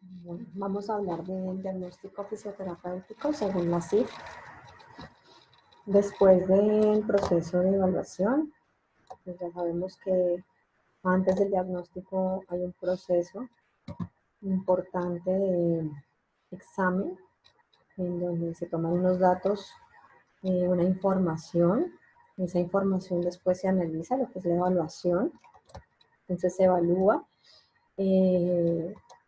Bueno, vamos a hablar del diagnóstico fisioterapéutico según la CIF. Después del proceso de evaluación, pues ya sabemos que antes del diagnóstico hay un proceso importante de examen en donde se toman unos datos, una información. Esa información después se analiza, lo que es la evaluación. Entonces se evalúa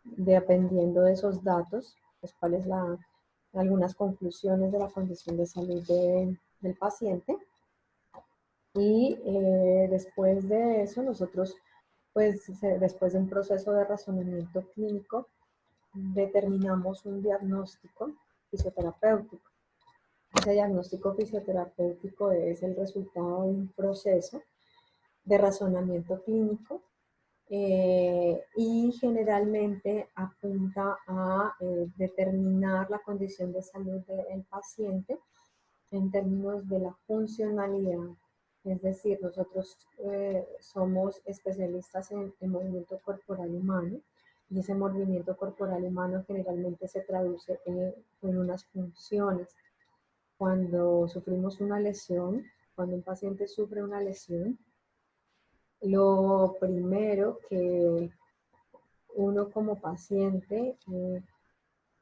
dependiendo de esos datos, pues cuáles algunas conclusiones de la condición de salud del paciente. Y después de eso, nosotros, pues después de un proceso de razonamiento clínico, determinamos un diagnóstico fisioterapéutico. Ese diagnóstico fisioterapéutico es el resultado de un proceso de razonamiento clínico y generalmente apunta a determinar la condición de salud del paciente en términos de la funcionalidad. Es decir, nosotros somos especialistas en movimiento corporal humano y ese movimiento corporal humano generalmente se traduce en unas funciones. Cuando sufrimos una lesión, cuando un paciente sufre una lesión, lo primero que uno como paciente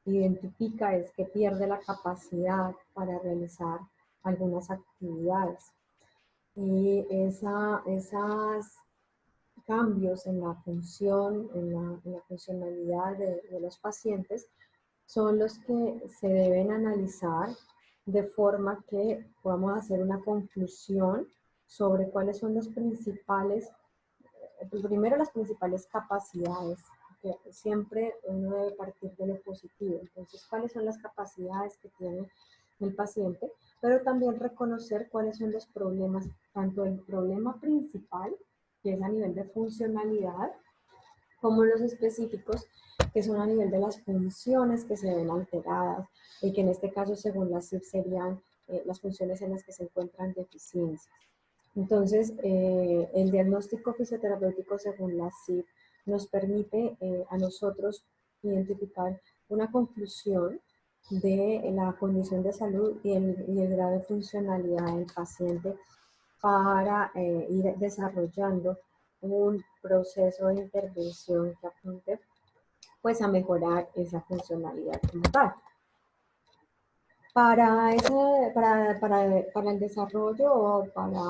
identifica es que pierde la capacidad para realizar algunas actividades. Y esos cambios en la función, en la funcionalidad de los pacientes son los que se deben analizar de forma que podamos hacer una conclusión sobre cuáles son los principales, primero las principales capacidades, que siempre uno debe partir de lo positivo. Entonces, cuáles son las capacidades que tiene el paciente, pero también reconocer cuáles son los problemas, tanto el problema principal, que es a nivel de funcionalidad, como los específicos, que son a nivel de las funciones que se ven alteradas, y que en este caso, según la CIF, serían las funciones en las que se encuentran deficiencias. Entonces, el diagnóstico fisioterapéutico según la CIF nos permite a nosotros identificar una conclusión de la condición de salud y el grado de funcionalidad del paciente para ir desarrollando un proceso de intervención que apunte pues a mejorar esa funcionalidad como tal. Para el desarrollo o para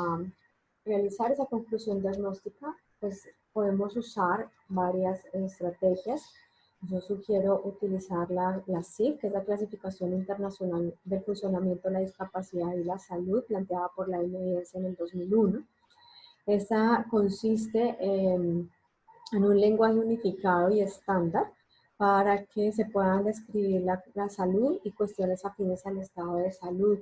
realizar esa conclusión diagnóstica, pues podemos usar varias estrategias. Yo sugiero utilizar la CIF, que es la Clasificación Internacional del Funcionamiento, la Discapacidad y la Salud, planteada por la OMS en el 2001. Esta consiste en un lenguaje unificado y estándar para que se puedan describir la salud y cuestiones afines al estado de salud.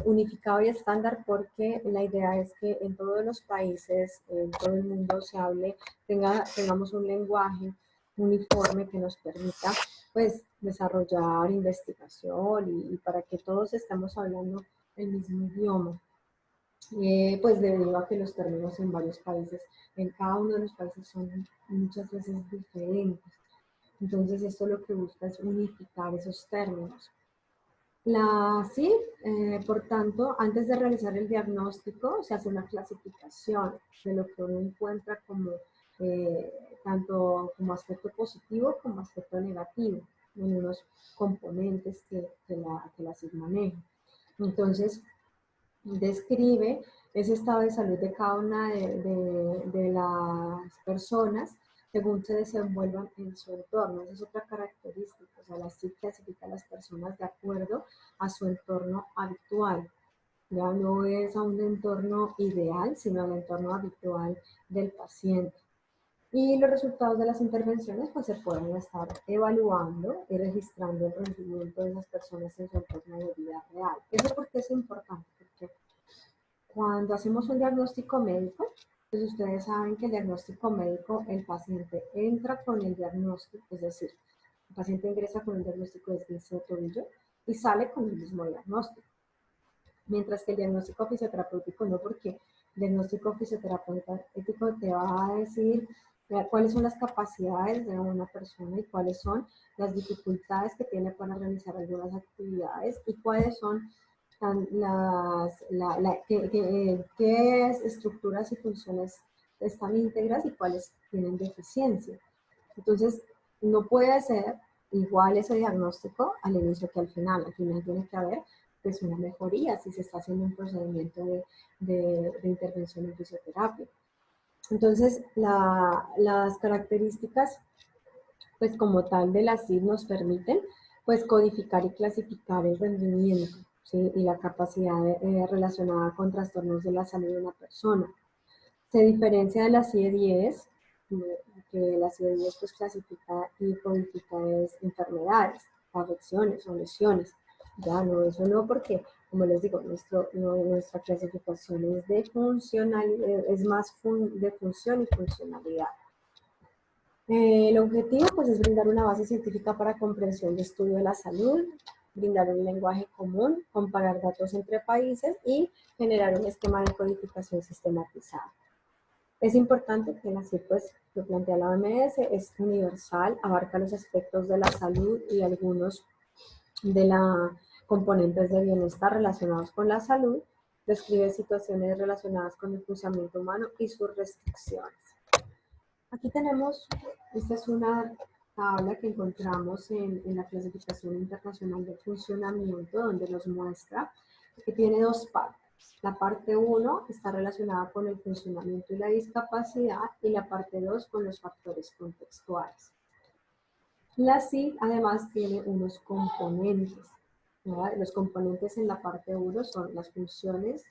Unificado y estándar porque la idea es que en todos los países, en todo el mundo se hable, tengamos un lenguaje uniforme que nos permita pues desarrollar investigación y para que todos estemos hablando el mismo idioma. Pues debido a que los términos en varios países, en cada uno de los países son muchas veces diferentes. Entonces esto lo que busca es unificar esos términos. La CIF, por tanto, antes de realizar el diagnóstico, se hace una clasificación de lo que uno encuentra como tanto como aspecto positivo como aspecto negativo en unos componentes que la CIF maneja. Entonces, describe ese estado de salud de cada una de las personas según se desenvuelvan en su entorno. Esa es otra característica. O sea, la CIF clasifica a las personas de acuerdo a su entorno habitual. Ya no es a un entorno ideal, sino al entorno habitual del paciente. Y los resultados de las intervenciones pues se pueden estar evaluando y registrando el rendimiento de esas personas en su entorno de vida real. ¿Eso por qué es importante? Porque cuando hacemos un diagnóstico médico, pues ustedes saben que el diagnóstico médico, el paciente entra con el diagnóstico, es decir, el paciente ingresa con el diagnóstico de esguince de tobillo y sale con el mismo diagnóstico. Mientras que el diagnóstico fisioterapéutico no, porque el diagnóstico fisioterapéutico te va a decir cuáles son las capacidades de una persona y cuáles son las dificultades que tiene para realizar algunas actividades y cuáles son qué estructuras y funciones están íntegras y cuáles tienen deficiencia. Entonces, no puede ser igual ese diagnóstico al inicio que al final. Al final tiene que haber pues, una mejoría si se está haciendo un procedimiento de intervención en fisioterapia. Entonces, las características, pues como tal de la CID nos permiten, pues codificar y clasificar el rendimiento, ¿sí? Y la capacidad relacionada con trastornos de la salud de una persona. Se diferencia de la CIE-10, que la CIE-10 pues clasifica y codifica enfermedades, afecciones o lesiones. Ya no, eso no, porque, como les digo, nuestra clasificación es de funcionalidad, es más de función y funcionalidad. El objetivo pues, es brindar una base científica para comprensión de estudio de la salud, brindar un lenguaje común, comparar datos entre países y generar un esquema de codificación sistematizado. Es importante que la CIE, pues, lo plantea la OMS, es universal, abarca los aspectos de la salud y algunos de los componentes de bienestar relacionados con la salud, describe situaciones relacionadas con el funcionamiento humano y sus restricciones. Aquí tenemos, esta es una tabla que encontramos en la clasificación internacional de funcionamiento, donde nos muestra que tiene dos partes. La parte 1 está relacionada con el funcionamiento y la discapacidad y la parte 2 con los factores contextuales. La CID además tiene unos componentes. ¿Verdad? Los componentes en la parte 1 son las funciones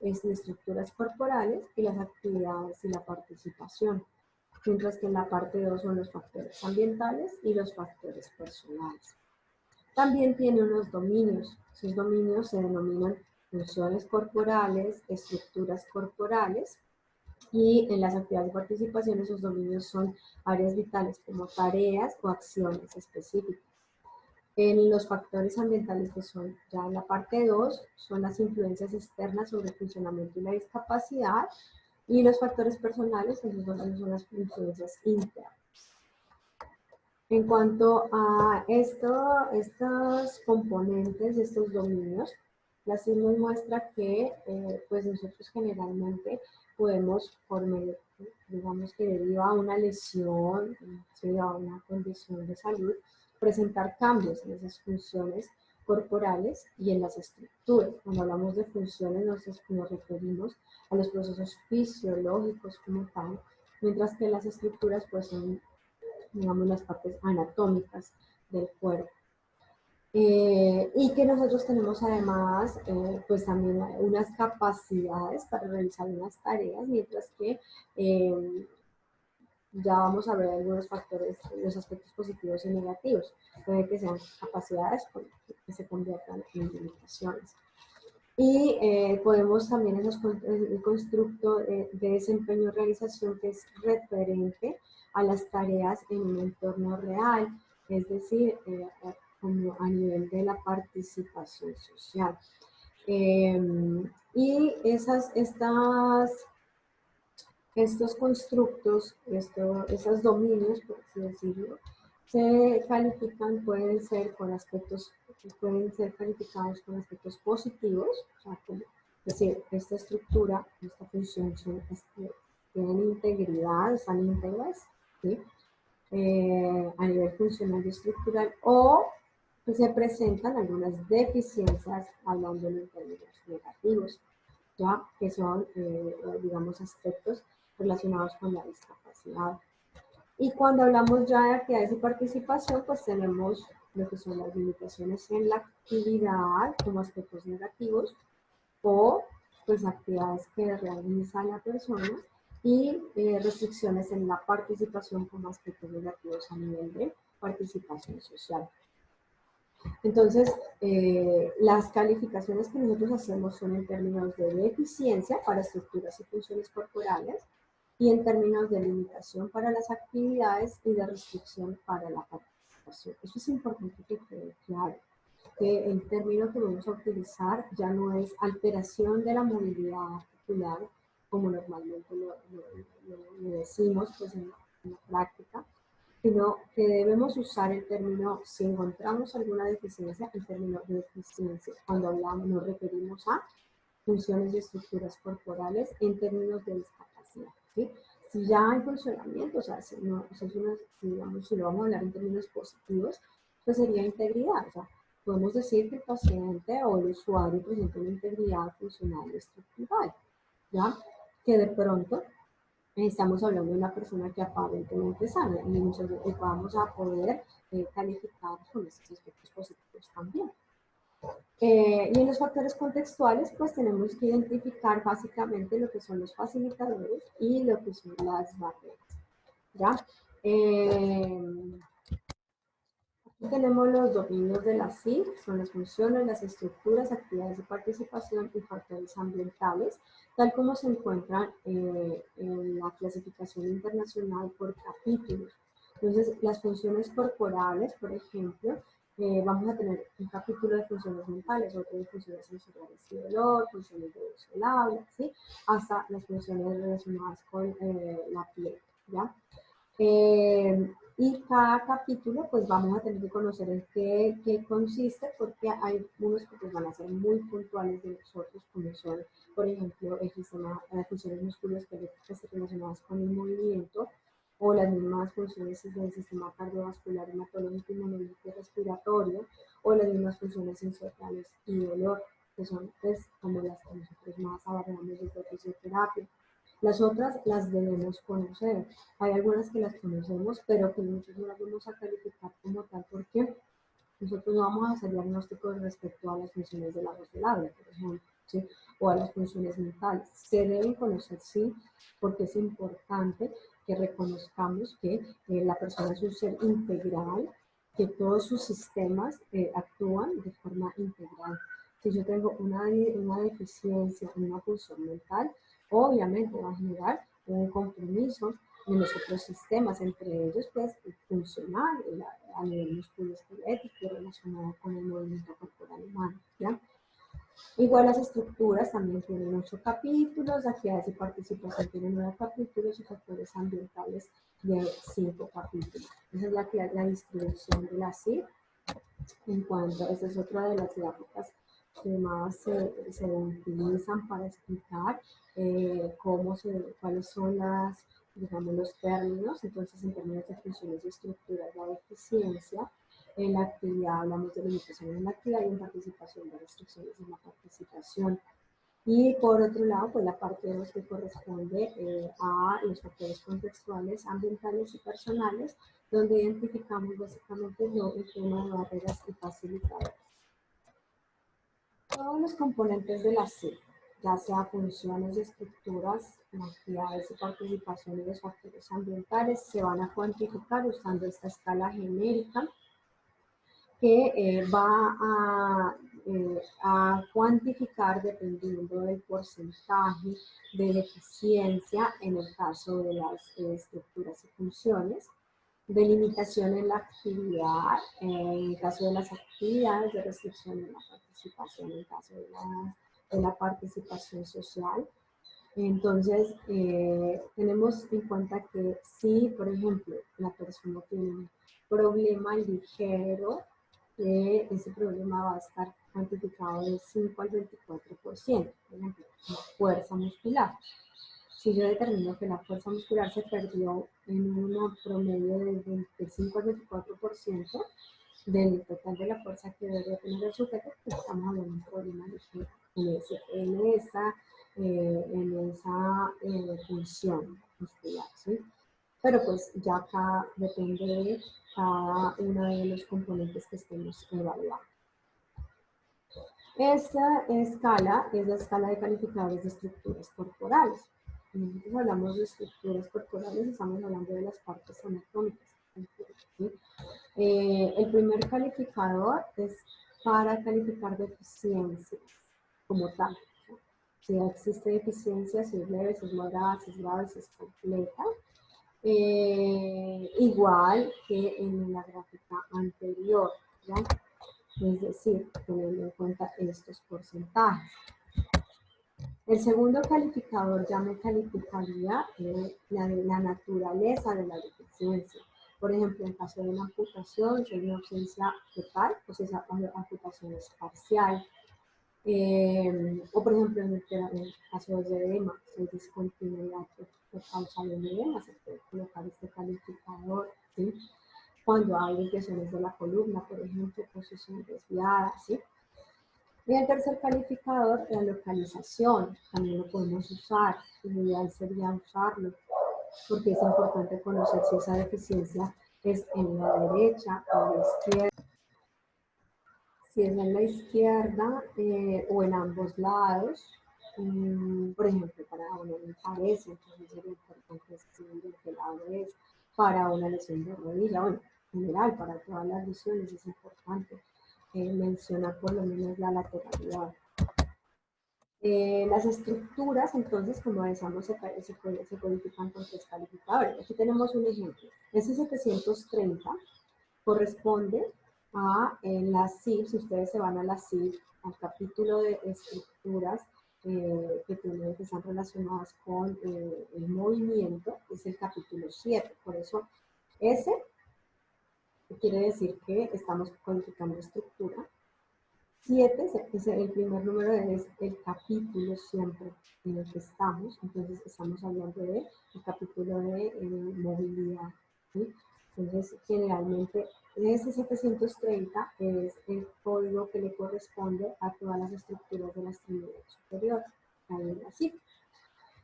y estructuras corporales y las actividades y la participación, mientras que en la parte 2 son los factores ambientales y los factores personales. También tiene unos dominios. Esos dominios se denominan funciones corporales, estructuras corporales, y en las actividades de participación esos dominios son áreas vitales como tareas o acciones específicas. En los factores ambientales, que son ya en la parte 2, son las influencias externas sobre el funcionamiento y la discapacidad, y los factores personales, esos son las influencias internas. En cuanto a estos componentes, estos dominios, la CID nos muestra que pues nosotros generalmente podemos, por medio, digamos que debido a una lesión, ¿sí? A una condición de salud, presentar cambios en esas funciones corporales y en las estructuras. Cuando hablamos de funciones nos referimos a los procesos fisiológicos como tal, mientras que las estructuras pues son, digamos, las partes anatómicas del cuerpo. Y que nosotros tenemos además, pues también unas capacidades para realizar unas tareas, mientras que ya vamos a ver algunos factores, los aspectos positivos y negativos. Puede que sean capacidades que se conviertan en limitaciones. Y podemos también el constructo de desempeño realización que es referente a las tareas en un entorno real, es decir, como a nivel de la participación social. Y estos constructos, esos dominios, por así decirlo, se califican, pueden ser calificados con aspectos positivos, o sea, como, es decir, esta estructura, esta función tienen integridad, están íntegras, ¿sí? A nivel funcional y estructural, o que se presentan algunas deficiencias, hablando en términos negativos, ya que son, digamos, aspectos relacionados con la discapacidad. Y cuando hablamos ya de actividades de participación, pues tenemos lo que son las limitaciones en la actividad como aspectos negativos o pues actividades que realiza la persona y restricciones en la participación como aspectos negativos a nivel de participación social. Entonces, las calificaciones que nosotros hacemos son en términos de deficiencia para estructuras y funciones corporales y en términos de limitación para las actividades y de restricción para la participación. Eso es importante que quede claro, que el término que vamos a utilizar ya no es alteración de la movilidad articular, como normalmente lo decimos pues, en en la práctica, sino que debemos usar el término, si encontramos alguna deficiencia, el término de deficiencia, cuando hablamos, nos referimos a funciones y estructuras corporales en términos de discapacidad, ¿sí? Si ya hay funcionamiento, o sea, si, no, digamos, si lo vamos a hablar en términos positivos, pues sería integridad, o sea, podemos decir que el paciente o el usuario presenta una integridad funcional y estructural, ¿ya? Que de pronto estamos hablando de una persona que aparentemente es sana y nosotros vamos a poder calificar con estos aspectos positivos también. Y en los factores contextuales, pues tenemos que identificar básicamente lo que son los facilitadores y lo que son las barreras, ¿ya? Aquí tenemos los dominios de la SIG, son las funciones, las estructuras, actividades de participación y factores ambientales, tal como se encuentran en la clasificación internacional por capítulos. Entonces, las funciones corporales, por ejemplo, vamos a tener un capítulo de funciones mentales, otro de funciones sensoriales y dolor, funciones de uso del habla, ¿sí? Hasta las funciones relacionadas con la piel, ¿ya? Y cada capítulo, pues vamos a tener que conocer en qué consiste, porque hay unos que pues, van a ser muy puntuales de nosotros, como son, por ejemplo, el sistema, las funciones musculoesqueléticas relacionadas con el movimiento, o las mismas funciones del sistema cardiovascular, hematológico, inmunológico y respiratorio, o las mismas funciones sensoriales y dolor, que son pues, como las que nosotros más abordamos desde fisioterapia. Las otras las debemos conocer. Hay algunas que las conocemos, pero que nosotros no las vamos a calificar como tal, porque nosotros no vamos a hacer diagnósticos respecto a las funciones de la voz del habla, por ejemplo, ¿sí? O a las funciones mentales. Se deben conocer, sí, porque es importante que reconozcamos que la persona es un ser integral, que todos sus sistemas actúan de forma integral. Si yo tengo una deficiencia en una función mental, obviamente va a generar un compromiso en los otros sistemas, entre ellos pues funcional a nivel musculoesquelético relacionado con el movimiento corporal humano, ¿ya? Igual las estructuras también tienen 8 capítulos, actividades y participación tienen 9 capítulos y factores ambientales de 5 capítulos. Esa es la distribución de la CIG. En cuanto, esta es otra de las gráficas que más se utilizan para explicar cuáles son digamos, los términos. Entonces, en términos de funciones y estructuras, la deficiencia. En la actividad hablamos de limitaciones en la actividad y en participación de restricciones en la participación. Y por otro lado, pues la parte 2 que corresponde a los factores contextuales, ambientales y personales, donde identificamos básicamente el tema de barreras y facilitadores. Todos los componentes de la CIG, ya sea funciones y estructuras, actividades y participación y los factores ambientales, se van a cuantificar usando esta escala genérica que a cuantificar dependiendo del porcentaje de deficiencia en el caso de las estructuras y funciones, de limitación en la actividad, en el caso de las actividades, de restricción en la participación, en el caso de la participación social. Entonces, tenemos en cuenta que si, por ejemplo, la persona tiene un problema ligero, ese problema va a estar cuantificado del 5 al 24%, por ejemplo, la fuerza muscular. Si yo determino que la fuerza muscular se perdió en un promedio del 25 al 24% del total de la fuerza que debería tener el sujeto, pues estamos hablando de un problema ligero en esa función muscular, ¿sí? Pero pues ya acá depende de cada uno de los componentes que estemos evaluando. Esta escala es la escala de calificadores de estructuras corporales. Nosotros hablamos de estructuras corporales, estamos hablando de las partes anatómicas. ¿Sí? El primer calificador es para calificar deficiencias como tal. ¿Sí? Si existe deficiencia, si es leve, si es moderada, si es grave, si es completa. Igual que en la gráfica anterior, ¿ya? Es decir, teniendo en cuenta estos porcentajes. El segundo calificador ya me calificaría la naturaleza de la deficiencia. Por ejemplo, en caso de una amputación, si hay una ausencia total, pues esa amputación es parcial. O por ejemplo, en el caso de edema, si hay discontinuidad por causa de un edema, se puede colocar este calificador, ¿sí? Cuando hay desviaciones de la columna, por ejemplo, posición desviada, ¿sí? Y el tercer calificador, la localización, también lo podemos usar, lo ideal sería usarlo, porque es importante conocer si esa deficiencia es en la derecha o en la izquierda. Si es en la izquierda o en ambos lados, por ejemplo, para una parece, entonces sería importante escribir en qué lado es, para una lesión de rodilla, bueno, en general, para todas las lesiones es importante mencionar por lo menos la lateralidad. Las estructuras, entonces, como decíamos, se codifican con tres calificadores. Aquí tenemos un ejemplo. Ese 730 corresponde a la CIF, si ustedes se van a la CIF, al capítulo de estructuras que están relacionadas con el movimiento, es el capítulo 7. Por eso, ese quiere decir que estamos codificando estructura. 7 es el primer número, es el capítulo siempre en el que estamos, entonces estamos hablando del capítulo de movilidad, ¿sí? Entonces, generalmente, ese 730 es el código que le corresponde a todas las estructuras de la extremidad superior, ahí así.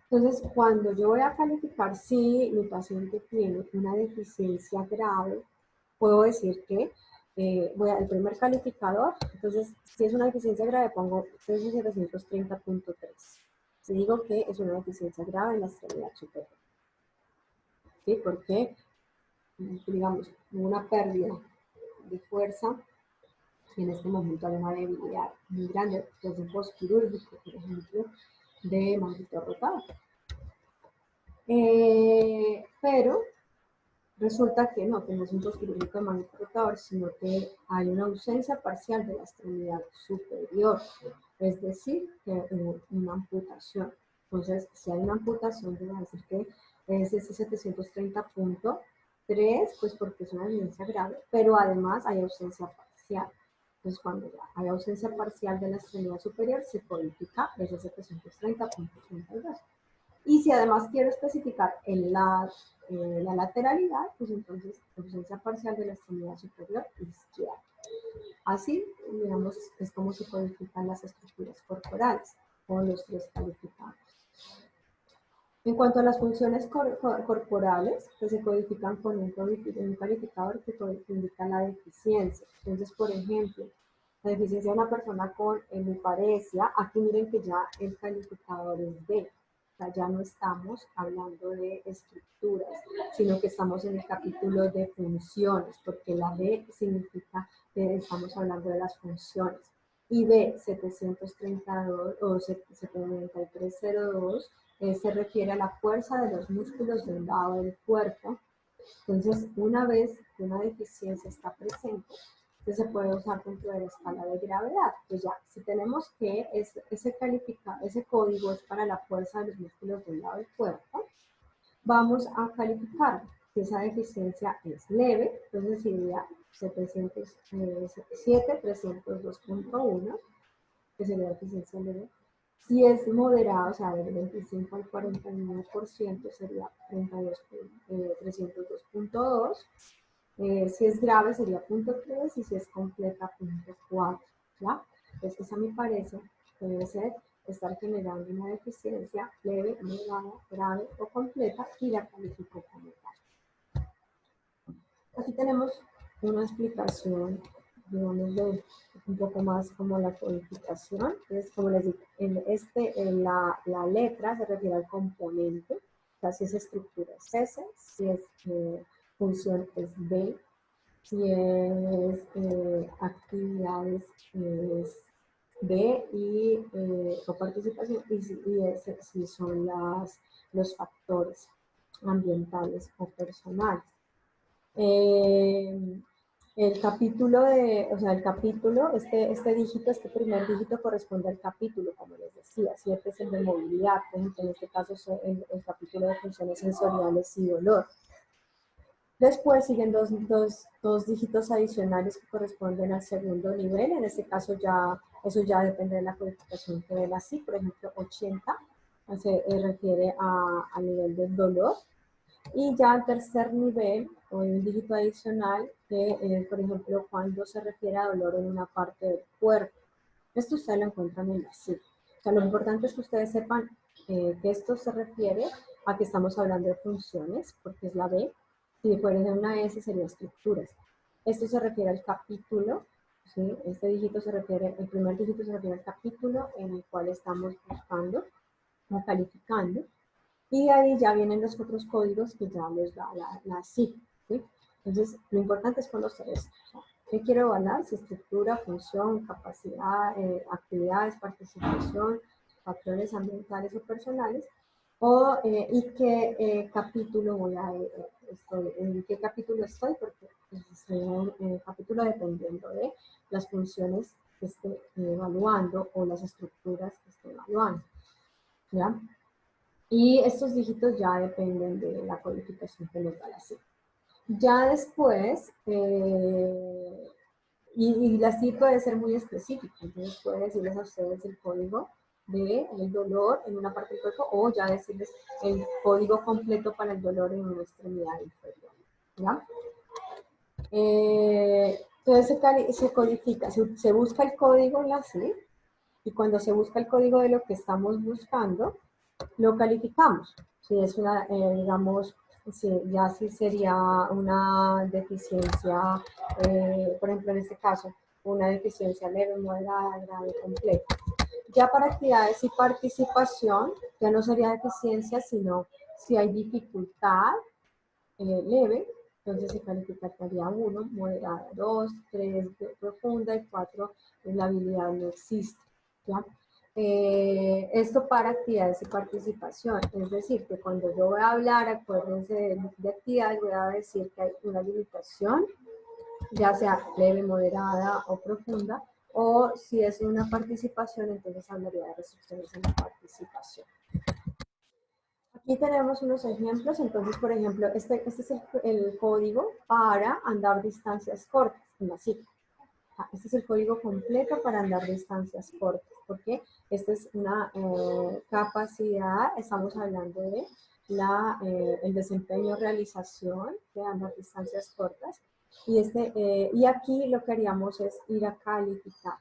Entonces, cuando yo voy a calificar si mi paciente tiene una deficiencia grave, puedo decir que el primer calificador, entonces, si es una deficiencia grave, pongo 730.3. Si digo que es una deficiencia grave en la extremidad superior. ¿Sí? Porque, digamos, una pérdida de fuerza, en este momento hay una debilidad muy grande, desde un postquirúrgico, por ejemplo, de magnitud rotador. Pero resulta que no es un postquirúrgico de magnitud rotador, sino que hay una ausencia parcial de la extremidad superior, es decir, que una amputación. Entonces, si hay una amputación, voy a decir que es ese 730.3, pues porque es una evidencia grave, pero además hay ausencia parcial. Entonces, cuando ya hay ausencia parcial de la extremidad superior, se codifica ese 730.32. Y si además quiero especificar en la lateralidad, pues entonces ausencia parcial de la extremidad superior izquierda. Así, digamos, es como se codifican las estructuras corporales con los tres calificados. En cuanto a las funciones corporales, pues se codifican con un calificador que indica la deficiencia. Entonces, por ejemplo, la deficiencia de una persona con hemiparesia, aquí miren que ya el calificador es B. O sea, ya no estamos hablando de estructuras, sino que estamos en el capítulo de funciones, porque la B significa que estamos hablando de las funciones. Y B 732 o 7302 se refiere a la fuerza de los músculos de un lado del cuerpo. Entonces, una vez que una deficiencia está presente, se puede usar dentro de la escala de gravedad. Pues ya, si tenemos que ese código es para la fuerza de los músculos de un lado del cuerpo, vamos a calificar. Si esa deficiencia es leve, entonces sería 302.1, que sería deficiencia leve. Si es moderado, o sea, del 25 al 49%, sería 302.2. Si es grave sería 0.3 y si es completa 0.4, ¿ya? Entonces esa me parece que debe ser estar generando una deficiencia leve, moderada, grave o completa y la califico como tal. Aquí tenemos una explicación, digamos, de un poco más como la codificación. Entonces, como les digo, la letra se refiere al componente, o sea, si es estructura es S, si es función es B, si es actividades es B o participación y si son los factores ambientales o personales. El capítulo de, o sea, el capítulo, este dígito, este primer dígito corresponde al capítulo, como les decía. 7 es el de movilidad, por ejemplo, en este caso es el capítulo de funciones sensoriales y dolor. Después siguen dos dígitos adicionales que corresponden al segundo nivel. En este caso ya, eso ya depende de la codificación que dé la SIC. Por ejemplo, 80 se refiere al nivel del dolor. Y ya al tercer nivel, o un dígito adicional, que por ejemplo, cuando se refiere a dolor en una parte del cuerpo. Esto ustedes lo encuentran en la SIC. O sea, lo importante es que ustedes sepan que esto se refiere a que estamos hablando de funciones, porque es la B. Si fuera de una S sería estructuras. Esto se refiere al capítulo, ¿sí? Este dígito se refiere, el primer dígito se refiere al capítulo en el cual estamos buscando o calificando. Y de ahí ya vienen los otros códigos que ya les da la SIG, ¿sí? Entonces, lo importante es conocer esto. O sea, ¿qué quiero evaluar? Si estructura, función, capacidad, actividades, participación, factores ambientales o personales, y qué capítulo voy a, en qué capítulo estoy, porque pues, estoy en el capítulo dependiendo de las funciones que esté evaluando o las estructuras que esté evaluando, ¿ya? Y estos dígitos ya dependen de la codificación que nos da la SIC. Ya después, y la SIC puede ser muy específica, entonces puede decirles a ustedes el código del dolor en una parte del cuerpo o ya decirles el código completo para el dolor en una extremidad inferior. ¿Ya? Entonces se codifica, se busca el código en la SIC y cuando se busca el código de lo que estamos buscando, lo calificamos. Si es una, digamos, si ya sí sería una deficiencia, por ejemplo, en este caso, una deficiencia leve, moderada, grave, completa. Ya para actividades y participación, ya no sería deficiencia, sino si hay dificultad leve, entonces se calificaría 1, moderada 2, 3 profunda y 4 la habilidad no existe. ¿Ya? Esto para actividades y participación, es decir, que cuando yo voy a hablar, acuérdense de actividades, voy a decir que hay una limitación, ya sea leve, moderada o profunda, o si es una participación, entonces hablaría de restricciones en la participación. Aquí tenemos unos ejemplos, entonces, por ejemplo, este es el código para andar distancias cortas en la cifra. Este es el código completo para andar distancias cortas, porque esta es una capacidad, estamos hablando de el desempeño, realización de andar distancias cortas, y aquí lo que haríamos es ir a calificar.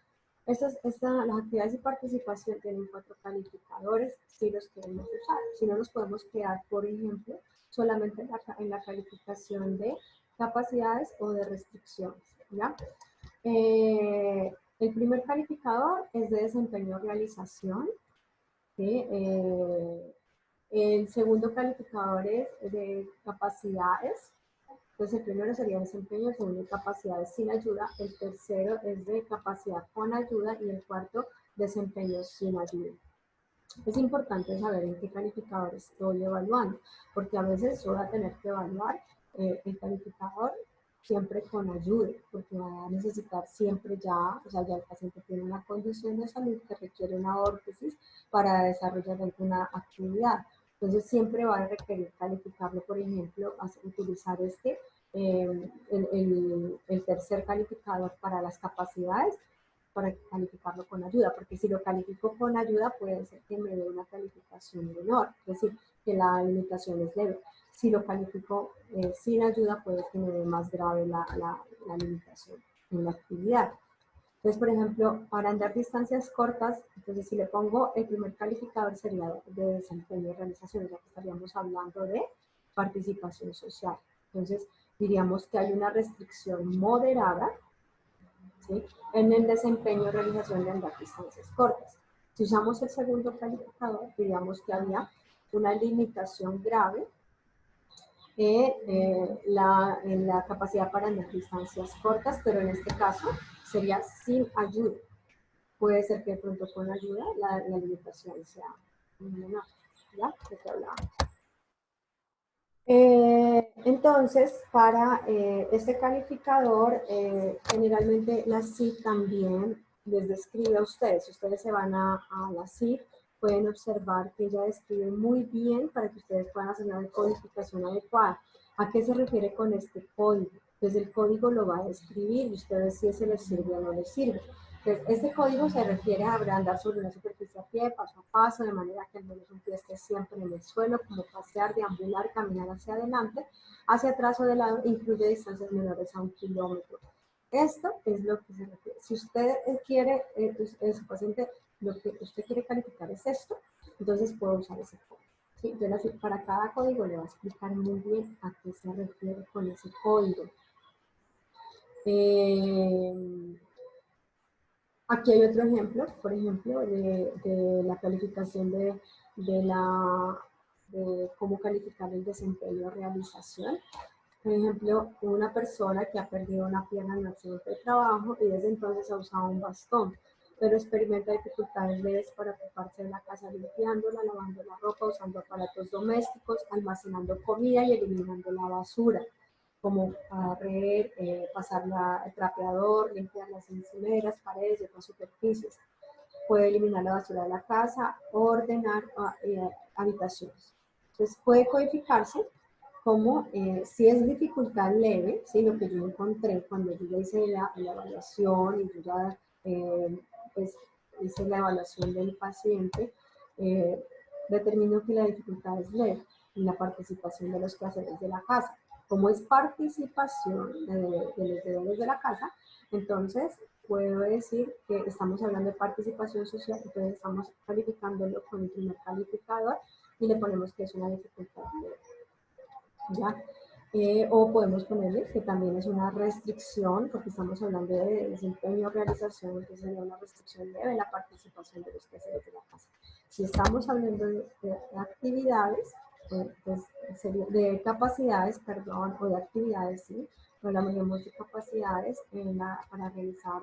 Las actividades de participación tienen 4 calificadores, si los queremos usar. Si no, nos podemos quedar, por ejemplo, solamente en la calificación de capacidades o de restricciones, ¿ya? El primer calificador es de desempeño-realización, ¿sí? El segundo calificador es de capacidades. Entonces, el primero sería desempeño, el segundo capacidades sin ayuda, el tercero es de capacidad con ayuda y el cuarto desempeño sin ayuda. Es importante saber en qué calificador estoy evaluando, porque a veces yo voy a tener que evaluar el calificador siempre con ayuda, porque va a necesitar siempre ya, o sea, ya el paciente tiene una condición de salud que requiere una órtesis para desarrollar alguna actividad. Entonces siempre va a requerir calificarlo, por ejemplo, utilizar el tercer calificador para las capacidades, para calificarlo con ayuda, porque si lo califico con ayuda puede ser que me dé una calificación menor, es decir, que la limitación es leve. Si lo califico sin ayuda puede que me dé más grave la limitación en la actividad. Entonces, por ejemplo, para andar distancias cortas, entonces si le pongo el primer calificador sería de desempeño y realización, ya que estaríamos hablando de participación social. Entonces, diríamos que hay una restricción moderada, ¿sí?, en el desempeño y realización de andar distancias cortas. Si usamos el segundo calificador, diríamos que había una limitación grave en la capacidad para andar distancias cortas, pero en este caso sería sin ayuda. Puede ser que de pronto con ayuda la limitación sea menor, ¿ya? ¿De qué hablábamos? Entonces, para este calificador, generalmente la CIC también les describe a ustedes. Si ustedes se van a la CIC, pueden observar que ella describe muy bien para que ustedes puedan hacer una codificación adecuada. ¿A qué se refiere con este código? Pues el código lo va a describir y ustedes si ese les sirve o no les sirve. Entonces, este código se refiere a andar sobre una superficie a pie, paso a paso, de manera que al menos un pie esté siempre en el suelo, como pasear, deambular, caminar hacia adelante, hacia atrás o de lado, incluye distancias menores a 1 kilómetro. Esto es lo que se refiere. Si usted quiere, su paciente, lo que usted quiere calificar es esto, entonces puede usar ese código. ¿Sí? Entonces, para cada código le va a explicar muy bien a qué se refiere con ese código. Aquí hay otro ejemplo, por ejemplo, de la calificación de cómo calificar el desempeño o realización. Por ejemplo, una persona que ha perdido una pierna en un accidente de trabajo y desde entonces ha usado un bastón, pero experimenta dificultades leves para ocuparse de la casa limpiándola, lavando la ropa, usando aparatos domésticos, almacenando comida y eliminando la basura, como barrer, pasar el trapeador, limpiar las encimeras, paredes y otras superficies. Puede eliminar la basura de la casa, ordenar habitaciones. Entonces puede codificarse como si es dificultad leve, ¿sí? Lo que yo encontré cuando yo ya hice la evaluación y yo ya pues, hice la evaluación del paciente, determino que la dificultad es leve en la participación de los quehaceres de la casa. Como es participación de los deberes de la casa, entonces puedo decir que estamos hablando de participación social, entonces estamos calificándolo con el primer calificador y le ponemos que es una dificultad leve. ¿Ya? O podemos ponerle que también es una restricción, porque estamos hablando de desempeño o realización, entonces sería una restricción leve en la participación de los quehaceres de la casa. Si estamos hablando de actividades, pues sería de capacidades, perdón, o de actividades, ¿sí? No hablamos de capacidades para realizar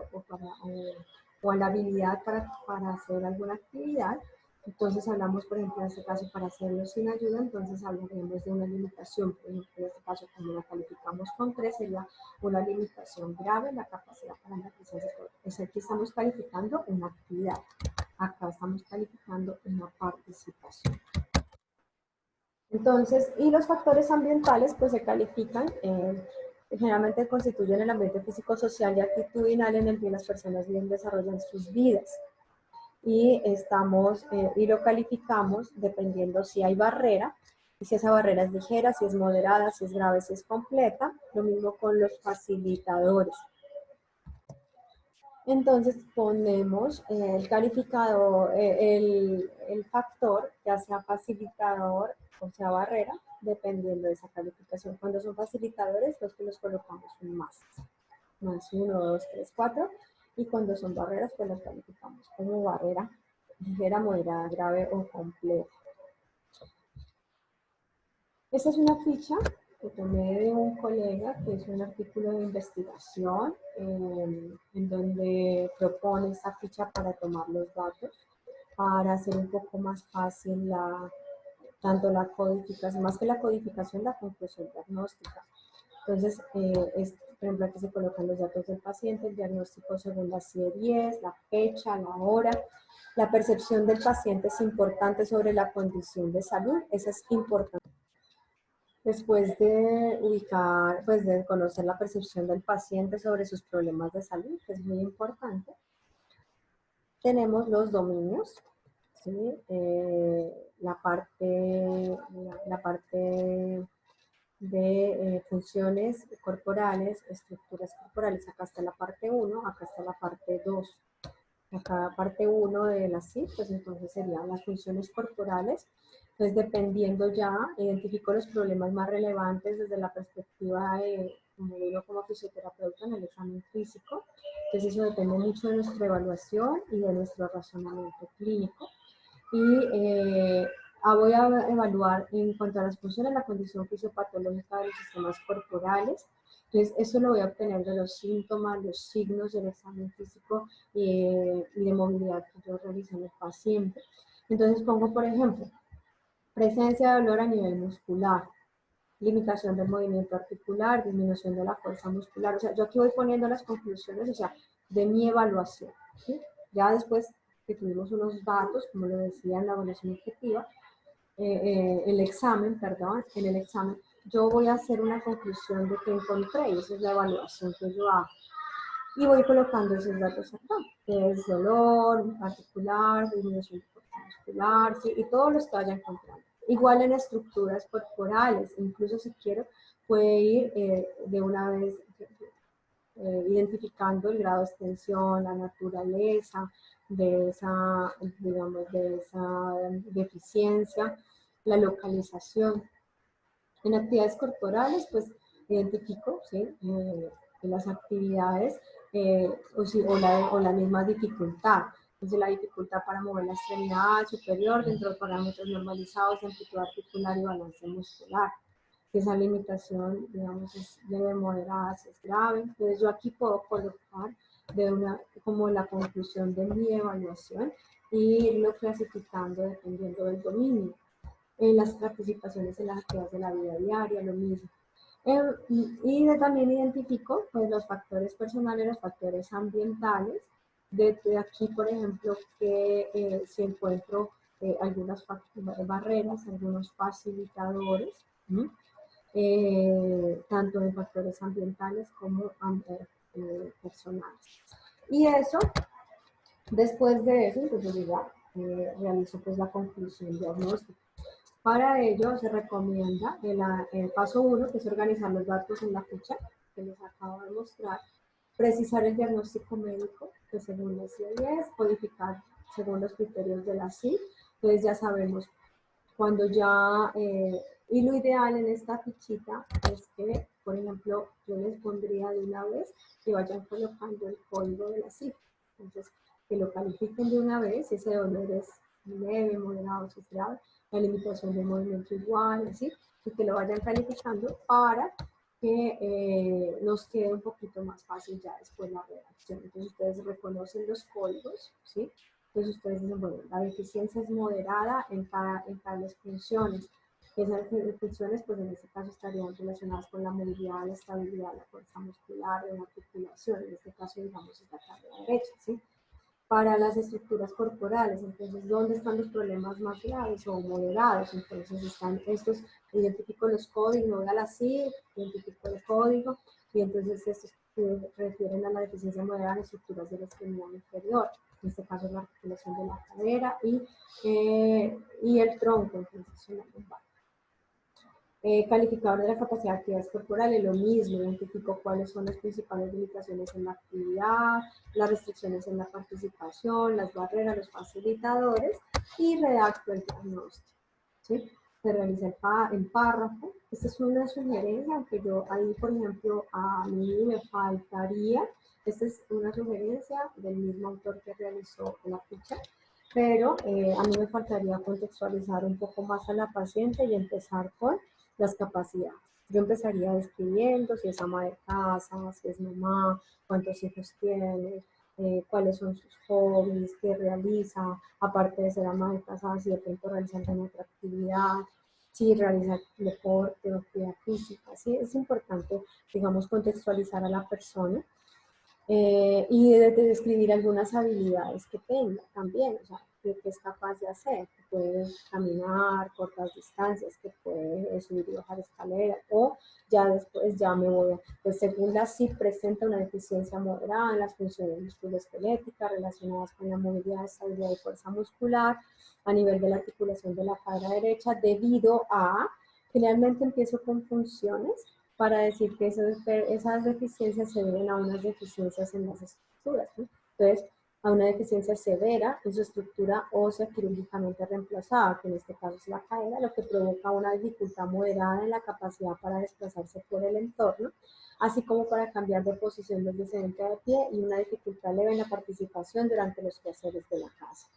o la habilidad para hacer alguna actividad. Entonces hablamos, por ejemplo, en este caso, para hacerlo sin ayuda, entonces hablaremos de una limitación. Por ejemplo, en este caso, como la calificamos con 3, sería una limitación grave en la capacidad para la presencia. Es aquí estamos calificando una actividad. Acá estamos calificando una participación. Entonces, y los factores ambientales, pues se califican, generalmente constituyen el ambiente físico, social y actitudinal en el que las personas bien desarrollan sus vidas. Y y lo calificamos dependiendo si hay barrera, y si esa barrera es ligera, si es moderada, si es grave, si es completa. Lo mismo con los facilitadores. Entonces ponemos el calificador, el factor, ya sea facilitador o sea barrera, dependiendo de esa calificación. Cuando son facilitadores, los que los colocamos un más 1, 2, 3, 4. Y cuando son barreras, pues las calificamos como barrera ligera, moderada, grave o compleja. Esta es una ficha que tomé de un colega, que es un artículo de investigación en donde propone esta ficha para tomar los datos, para hacer un poco más fácil tanto la codificación, más que la codificación, la conclusión diagnóstica. Entonces, por ejemplo, aquí se colocan los datos del paciente, el diagnóstico según la CIE-10, la fecha, la hora. La percepción del paciente es importante sobre la condición de salud, esa es importante. Después de ubicar, pues de conocer la percepción del paciente sobre sus problemas de salud, que es muy importante, tenemos los dominios, ¿sí? La parte de funciones corporales, estructuras corporales. Acá está la parte 1, acá está la parte 2. Acá parte 1 de la CIF, pues entonces serían las funciones corporales. Entonces, dependiendo ya, identifico los problemas más relevantes desde la perspectiva de uno como fisioterapeuta en el examen físico. Entonces, eso depende mucho de nuestra evaluación y de nuestro razonamiento clínico. Y voy a evaluar en cuanto a las funciones, la condición fisiopatológica de los sistemas corporales. Entonces, eso lo voy a obtener de los síntomas, los signos del examen físico y de movilidad que yo realizo en el paciente. Entonces, pongo, por ejemplo, presencia de dolor a nivel muscular, limitación del movimiento articular, disminución de la fuerza muscular. O sea, yo aquí voy poniendo las conclusiones, o sea, de mi evaluación, ¿sí? Ya después que tuvimos unos datos, como lo decía en la evaluación objetiva, el examen, perdón, en el examen, yo voy a hacer una conclusión de que encontré, y esa es la evaluación que yo hago. Y voy colocando esos datos acá, que es dolor articular, disminución de fuerza muscular, ¿sí? Y todos los que vaya encontrando. Igual en estructuras corporales, incluso si quiero, puede ir de una vez identificando el grado de extensión, la naturaleza de esa, digamos, de esa deficiencia, la localización. En actividades corporales, pues identifico, ¿sí? Las actividades o la misma dificultad. Entonces, la dificultad para mover la extremidad superior dentro de parámetros normalizados de amplitud articular y balance muscular. Esa limitación, digamos, es leve, moderada, si es grave. Entonces, yo aquí puedo colocar como la conclusión de mi evaluación y irlo clasificando dependiendo del dominio. En las participaciones en las actividades de la vida diaria, lo mismo. También identifico pues, los factores personales, los factores ambientales. De aquí, por ejemplo, que si encuentro algunas barreras, algunos facilitadores, tanto en factores ambientales como personales. Y eso, después de eso, entonces ya realizo pues la conclusión diagnóstica. Para ello se recomienda el paso 1, que es organizar los datos en la ficha que les acabo de mostrar, precisar el diagnóstico médico, que según la CIE-10, codificar según los criterios de la CIE. Entonces ya sabemos cuando ya, y lo ideal en esta fichita es que, por ejemplo, yo les pondría de una vez que vayan colocando el código de la CIE. Entonces, que lo califiquen de una vez, ese dolor es leve, moderado, si es grave, la limitación del movimiento igual, así, y que lo vayan calificando para que nos quede un poquito más fácil ya después la redacción. Entonces ustedes reconocen los códigos, ¿sí? Entonces ustedes dicen, bueno, la deficiencia es moderada en tales funciones. Esas funciones, pues en este caso estarían relacionadas con la movilidad, la estabilidad, la fuerza muscular, la articulación, en este caso digamos es la cadera derecha, ¿sí? Para las estructuras corporales. Entonces, ¿dónde están los problemas más graves o moderados? Entonces, están estos, identifico los códigos, no voy a la CIE, identifico el código, y entonces estos se refieren a la deficiencia moderada en estructuras de la extremidad inferior, en este caso la articulación de la cadera y el tronco, entonces la lumbar. Calificador de la capacidad de actividades corporales, lo mismo, identifico cuáles son las principales limitaciones en la actividad, las restricciones en la participación, las barreras, los facilitadores y redacto el diagnóstico. ¿Sí? Se realiza el párrafo. Esta es una sugerencia, aunque yo ahí, por ejemplo, a mí me faltaría, esta es una sugerencia del mismo autor que realizó la ficha, pero a mí me faltaría contextualizar un poco más a la paciente y empezar con las capacidades. Yo empezaría describiendo si es ama de casa, si es mamá, cuántos hijos tiene, cuáles son sus hobbies, qué realiza, aparte de ser ama de casa, si de pronto realiza alguna otra actividad, si realiza deporte o actividad física. Sí, es importante, digamos, contextualizar a la persona y de describir algunas habilidades que tenga también, o sea, que es capaz de hacer, que puede caminar cortas distancias, que puede subir y bajar escaleras, o ya después ya me voy a, pues según la CIP presenta una deficiencia moderada en las funciones musculoesqueléticas relacionadas con la movilidad, estabilidad y fuerza muscular a nivel de la articulación de la cadera derecha debido a, generalmente empiezo con funciones, para decir que esas deficiencias se deben a unas deficiencias en las estructuras, ¿sí? Entonces, a una deficiencia severa en su estructura ósea quirúrgicamente reemplazada, que en este caso es la cadera, lo que provoca una dificultad moderada en la capacidad para desplazarse por el entorno, así como para cambiar de posición desde sedente de pie y una dificultad leve en la participación durante los quehaceres de la casa.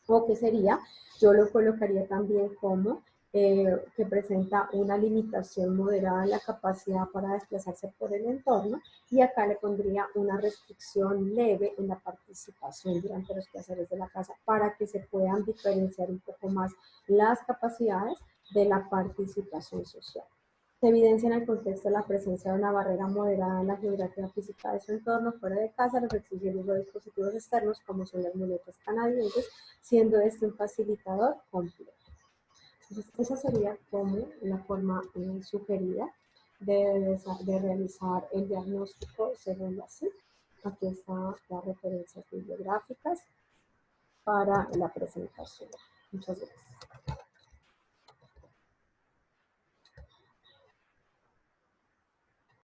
O que sería, yo lo colocaría también como que presenta una limitación moderada en la capacidad para desplazarse por el entorno, y acá le pondría una restricción leve en la participación durante los quehaceres de la casa para que se puedan diferenciar un poco más las capacidades de la participación social. Se evidencia en el contexto la presencia de una barrera moderada en la geografía física de su entorno fuera de casa, lo que exige el uso de dispositivos externos como son las muletas canadienses, siendo este un facilitador complejo. Entonces, esa sería como la forma sugerida de realizar el diagnóstico según la CIC. Aquí están las referencias bibliográficas para la presentación. Muchas gracias.